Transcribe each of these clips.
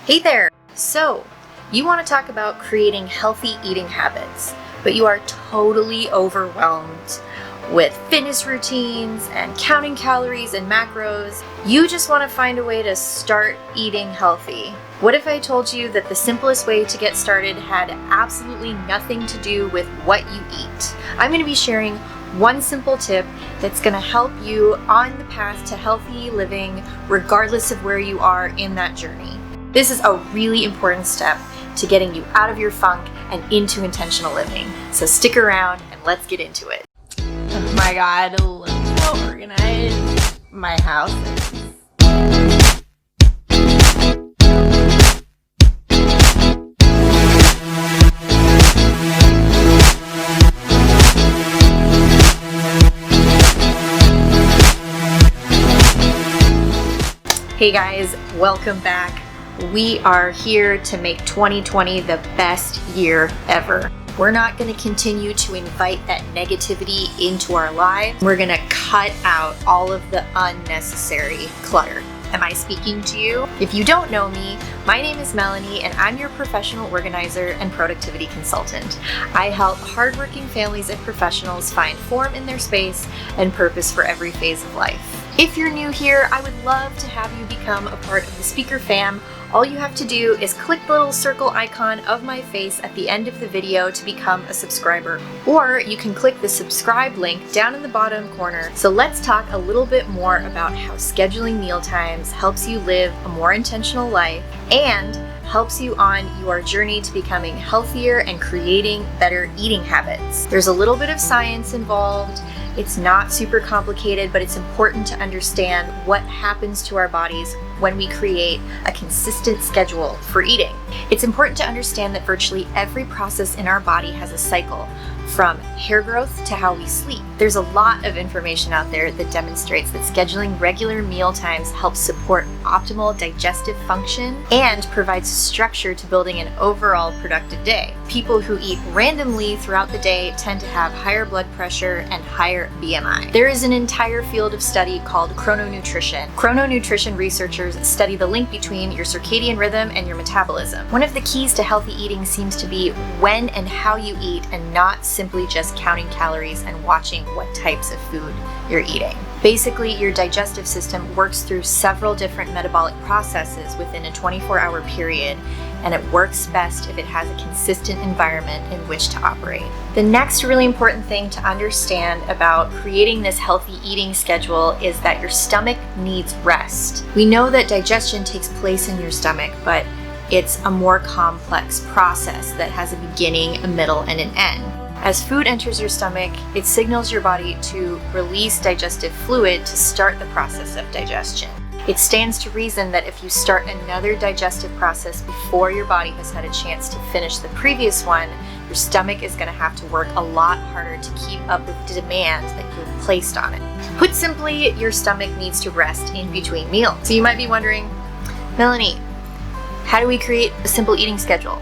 Hey there! So, you want to talk about creating healthy eating habits, but you are totally overwhelmed with fitness routines and counting calories and macros. You just want to find a way to start eating healthy. What if I told you that the simplest way to get started had absolutely nothing to do with what you eat? I'm going to be sharing one simple tip that's going to help you on the path to healthy living, regardless of where you are in that journey. This is a really important step to getting you out of your funk and into intentional living. So stick around and let's get into it. Oh my god, look how organized my house is. Hey guys, welcome back. We are here to make 2020 the best year ever. We're not going to continue to invite that negativity into our lives. We're going to cut out all of the unnecessary clutter. Am I speaking to you? If you don't know me, my name is Melanie and I'm your professional organizer and productivity consultant. I help hardworking families and professionals find form in their space and purpose for every phase of life. If you're new here, I would love to have you become a part of the Speaker Fam. All you have to do is click the little circle icon of my face at the end of the video to become a subscriber, or you can click the subscribe link down in the bottom corner. So let's talk a little bit more about how scheduling meal times helps you live a more intentional life and helps you on your journey to becoming healthier and creating better eating habits. There's a little bit of science involved. It's not super complicated, but it's important to understand what happens to our bodies when we create a consistent schedule for eating. It's important to understand that virtually every process in our body has a cycle, from hair growth to how we sleep. There's a lot of information out there that demonstrates that scheduling regular meal times helps support optimal digestive function and provides structure to building an overall productive day. People who eat randomly throughout the day tend to have higher blood pressure and higher BMI. There is an entire field of study called chrononutrition. Chrononutrition researchers study the link between your circadian rhythm and your metabolism. One of the keys to healthy eating seems to be when and how you eat, and not simply just counting calories and watching what types of food you're eating. Basically, your digestive system works through several different metabolic processes within a 24-hour period, and it works best if it has a consistent environment in which to operate. The next really important thing to understand about creating this healthy eating schedule is that your stomach needs rest. We know that digestion takes place in your stomach, but it's a more complex process that has a beginning, a middle, and an end. As food enters your stomach, it signals your body to release digestive fluid to start the process of digestion. It stands to reason that if you start another digestive process before your body has had a chance to finish the previous one, your stomach is going to have to work a lot harder to keep up with the demand that you've placed on it. Put simply, your stomach needs to rest in between meals. So you might be wondering, Melanie, how do we create a simple eating schedule?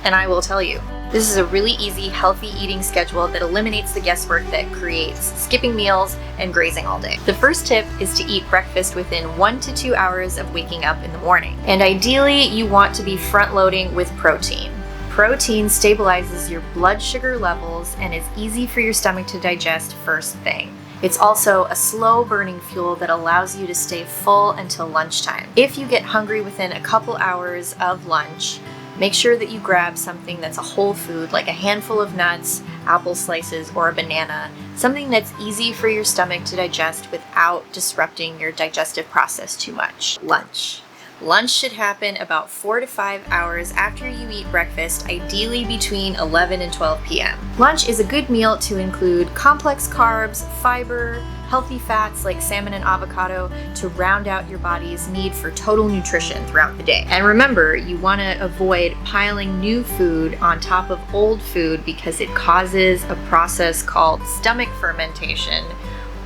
And I will tell you. This is a really easy, healthy eating schedule that eliminates the guesswork that creates skipping meals and grazing all day. The first tip is to eat breakfast within 1 to 2 hours of waking up in the morning. And ideally, you want to be front-loading with protein. Protein stabilizes your blood sugar levels and is easy for your stomach to digest first thing. It's also a slow-burning fuel that allows you to stay full until lunchtime. If you get hungry within a couple hours of lunch, make sure that you grab something that's a whole food, like a handful of nuts, apple slices, or a banana, something that's easy for your stomach to digest without disrupting your digestive process too much. Lunch. Lunch should happen about 4 to 5 hours after you eat breakfast, ideally between 11 and 12 p.m. Lunch is a good meal to include complex carbs, fiber, healthy fats like salmon and avocado to round out your body's need for total nutrition throughout the day. And remember, you want to avoid piling new food on top of old food because it causes a process called stomach fermentation,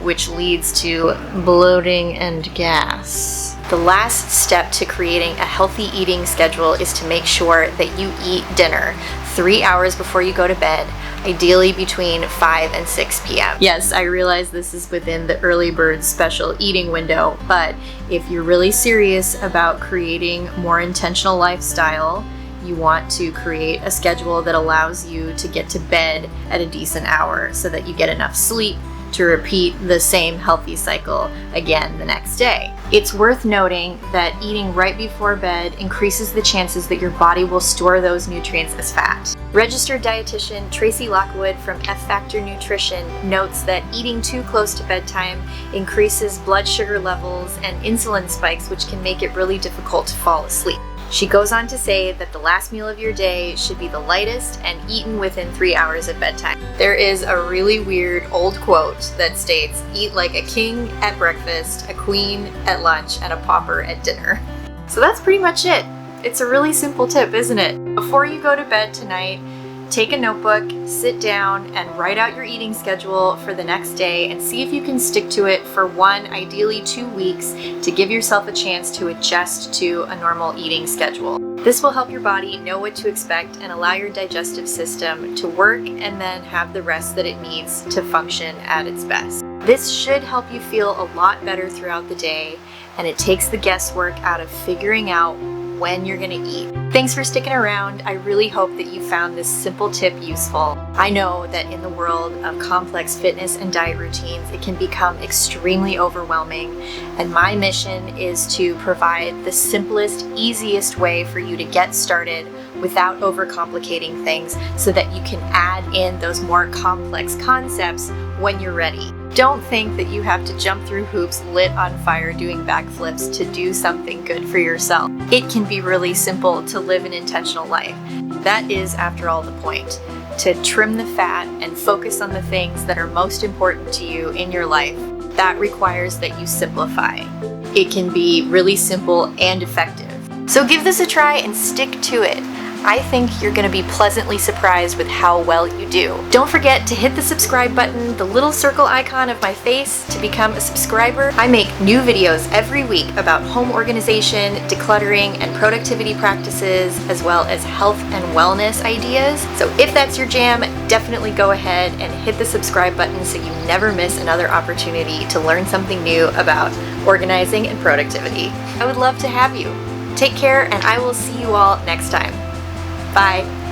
which leads to bloating and gas. The last step to creating a healthy eating schedule is to make sure that you eat dinner 3 hours before you go to bed, ideally between 5 and 6 p.m. Yes, I realize this is within the early bird special eating window, but if you're really serious about creating a more intentional lifestyle, you want to create a schedule that allows you to get to bed at a decent hour so that you get enough sleep to repeat the same healthy cycle again the next day. It's worth noting that eating right before bed increases the chances that your body will store those nutrients as fat. Registered dietitian Tracy Lockwood from F Factor Nutrition notes that eating too close to bedtime increases blood sugar levels and insulin spikes, which can make it really difficult to fall asleep. She goes on to say that the last meal of your day should be the lightest and eaten within 3 hours of bedtime. There is a really weird old quote that states, "Eat like a king at breakfast, a queen at lunch, and a pauper at dinner." So that's pretty much it. It's a really simple tip, isn't it? Before you go to bed tonight, take a notebook, sit down, and write out your eating schedule for the next day and see if you can stick to it for 1, ideally 2 weeks to give yourself a chance to adjust to a normal eating schedule. This will help your body know what to expect and allow your digestive system to work and then have the rest that it needs to function at its best. This should help you feel a lot better throughout the day, and it takes the guesswork out of figuring out when you're gonna eat. Thanks for sticking around. I really hope that you found this simple tip useful. I know that in the world of complex fitness and diet routines, it can become extremely overwhelming, and my mission is to provide the simplest, easiest way for you to get started without overcomplicating things so that you can add in those more complex concepts when you're ready. Don't think that you have to jump through hoops lit on fire doing backflips to do something good for yourself. It can be really simple to live an intentional life. That is, after all, the point. To trim the fat and focus on the things that are most important to you in your life. That requires that you simplify. It can be really simple and effective. So give this a try and stick to it. I think you're going to be pleasantly surprised with how well you do. Don't forget to hit the subscribe button, the little circle icon of my face, to become a subscriber. I make new videos every week about home organization, decluttering, and productivity practices, as well as health and wellness ideas. So if that's your jam, definitely go ahead and hit the subscribe button so you never miss another opportunity to learn something new about organizing and productivity. I would love to have you. Take care, and I will see you all next time. Bye.